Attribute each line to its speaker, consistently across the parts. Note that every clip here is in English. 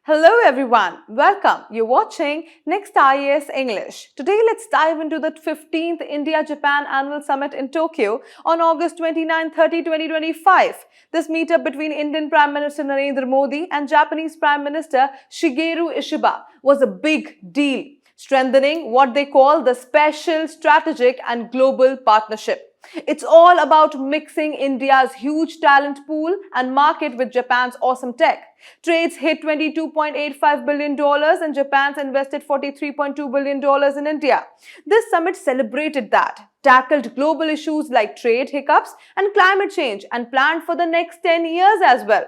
Speaker 1: Hello everyone, welcome. You're watching Next IAS English. Today let's dive into the 15th India-Japan Annual Summit in Tokyo on August 29-30, 2025. This meetup between Indian Prime Minister Narendra Modi and Japanese Prime Minister Shigeru Ishiba was a big deal, strengthening what they call the special, strategic and global partnership. It's all about mixing India's huge talent pool and market with Japan's awesome tech. Trades hit $22.85 billion and Japan's invested $43.2 billion in India. This summit celebrated that, tackled global issues like trade hiccups and climate change and planned for the next 10 years as well.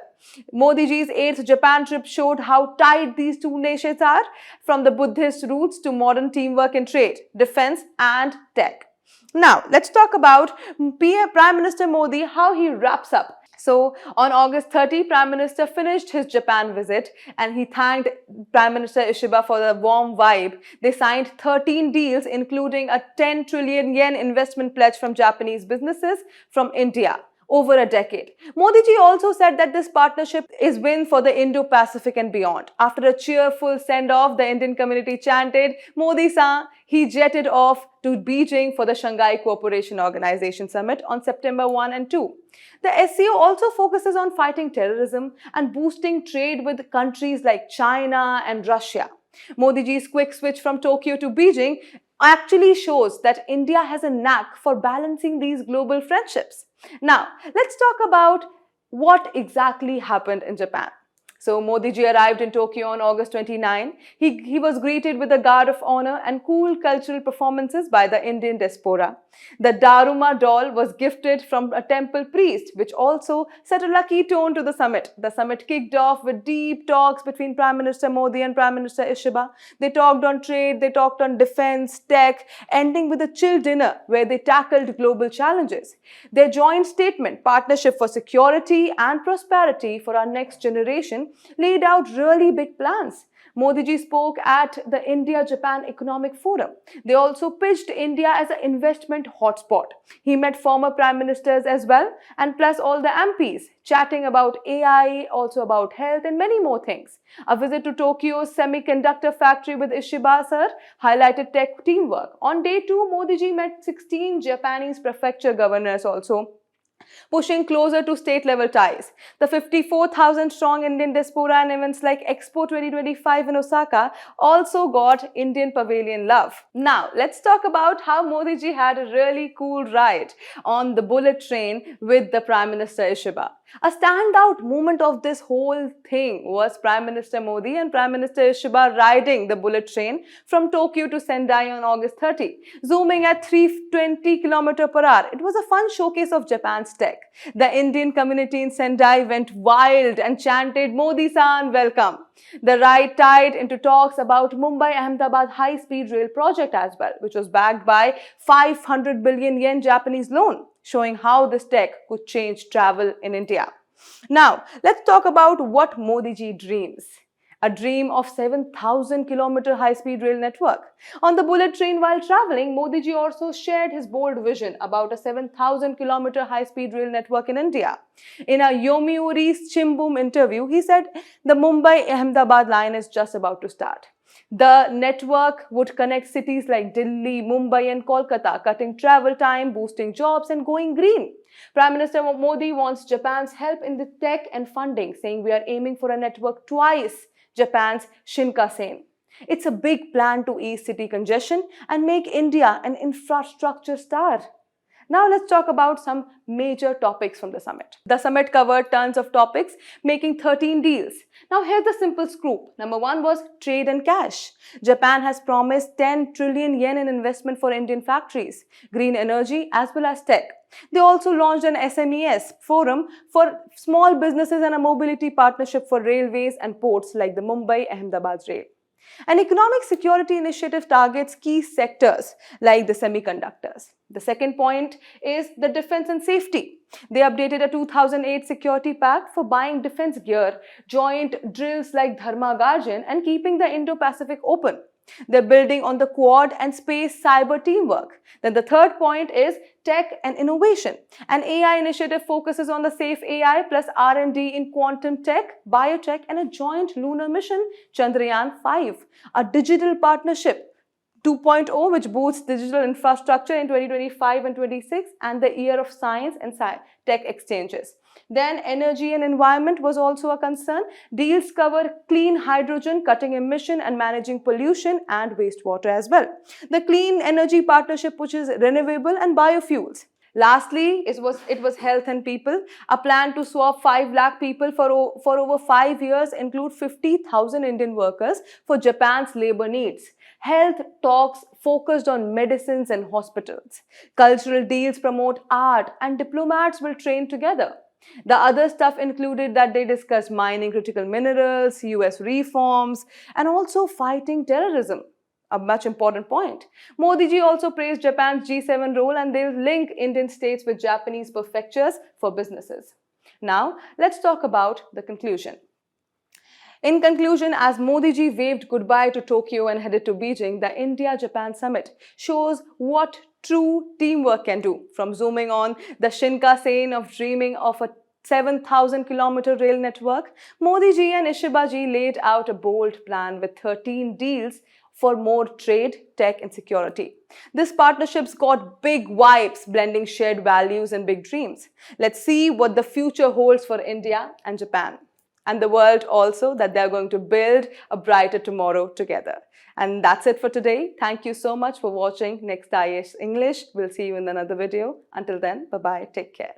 Speaker 1: Modi ji's 8th Japan trip showed how tight these two nations are, from the Buddhist roots to modern teamwork in trade, defense and tech. Now, let's talk about Prime Minister Modi, how he wraps up. So, on August 30, Prime Minister finished his Japan visit and he thanked Prime Minister Ishiba for the warm vibe. They signed 13 deals, including a 10 trillion yen investment pledge from Japanese businesses from India over a decade. Modi ji also said that this partnership is win for the Indo-Pacific and beyond. After a cheerful send-off, the Indian community chanted, Modi-san. He jetted off to Beijing for the Shanghai Cooperation Organization Summit on September 1 and 2. The SCO also focuses on fighting terrorism and boosting trade with countries like China and Russia. Modi ji's quick switch from Tokyo to Beijing actually shows that India has a knack for balancing these global friendships. Now, let's talk about what exactly happened in Japan. So, Modi ji arrived in Tokyo on August 29. He was greeted with a guard of honor and cool cultural performances by the Indian diaspora. The Daruma doll was gifted from a temple priest, which also set a lucky tone to the summit. The summit kicked off with deep talks between Prime Minister Modi and Prime Minister Ishiba. They talked on trade, they talked on defense, tech, ending with a chill dinner where they tackled global challenges. Their joint statement, Partnership for Security and Prosperity for Our Next Generation, laid out really big plans. Modi ji spoke at the India-Japan Economic Forum. They also pitched India as an investment hotspot. He met former prime ministers as well, and plus all the MPs, chatting about AI, also about health and many more things. A visit to Tokyo's semiconductor factory with Ishiba sir highlighted tech teamwork. On day 2, Modi ji met 16 Japanese prefecture governors also, pushing closer to state-level ties. The 54,000-strong Indian diaspora and events like Expo 2025 in Osaka also got Indian pavilion love. Now, let's talk about how Modi ji had a really cool ride on the bullet train with the Prime Minister Ishiba. A standout moment of this whole thing was Prime Minister Modi and Prime Minister Ishiba riding the bullet train from Tokyo to Sendai on August 30, zooming at 320 km/h. It was a fun showcase of Japan's tech. The Indian community in Sendai went wild and chanted, Modi-san, welcome. The ride tied into talks about Mumbai-Ahmedabad high-speed rail project as well, which was backed by 500 billion yen Japanese loan, showing how this tech could change travel in India. Now, let's talk about what Modi ji dreams. A dream of 7,000-kilometer high-speed rail network. On the bullet train while traveling, Modi ji also shared his bold vision about a 7,000-kilometer high-speed rail network in India. In a Yomiuri Shimbun interview, he said the Mumbai-Ahmedabad line is just about to start. The network would connect cities like Delhi, Mumbai and Kolkata, cutting travel time, boosting jobs and going green. Prime Minister Modi wants Japan's help in the tech and funding, saying we are aiming for a network twice Japan's Shinkansen. It's a big plan to ease city congestion and make India an infrastructure star. Now let's talk about some major topics from the summit. The summit covered tons of topics, making 13 deals. Now here's the simple scoop. Number 1 was trade and cash. Japan has promised 10 trillion yen in investment for Indian factories, green energy as well as tech. They also launched an SMEs forum for small businesses and a mobility partnership for railways and ports like the Mumbai-Ahmedabad rail. An economic security initiative targets key sectors like the semiconductors. The second point is the defense and safety. They updated a 2008 security pact for buying defense gear, joint drills like Dharma Guardian, and keeping the Indo-Pacific open. They're building on the Quad and space cyber teamwork. Then the third point is tech and innovation. An AI initiative focuses on the safe AI plus R&D in quantum tech, biotech, and a joint lunar mission, Chandrayaan-5, a digital partnership 2.0, which boosts digital infrastructure in 2025 and 26, and the year of science and tech exchanges. Then energy and environment was also a concern. Deals cover clean hydrogen, cutting emission and managing pollution and wastewater as well. The clean energy partnership pushes renewable and biofuels. Lastly, it was health and people. A plan to swap 5 lakh people for over 5 years include 50,000 Indian workers for Japan's labor needs. Health talks focused on medicines and hospitals. Cultural deals promote art and diplomats will train together. The other stuff included that they discussed mining critical minerals, US reforms, and also fighting terrorism. A much important point. Modi ji also praised Japan's G7 role and they'll link Indian states with Japanese prefectures for businesses. Now, let's talk about the conclusion. In conclusion, as Modi ji waved goodbye to Tokyo and headed to Beijing, the India-Japan summit shows what true teamwork can do. From zooming on the Shinkansen of dreaming of a 7,000-kilometer rail network, Modi ji and Ishiba ji laid out a bold plan with 13 deals for more trade, tech, and security. This partnership's got big vibes, blending shared values and big dreams. Let's see what the future holds for India and Japan. And the world also, that they're going to build a brighter tomorrow together. And that's it for today. Thank you so much for watching Next IAS English. We'll see you in another video. Until then, bye-bye. Take care.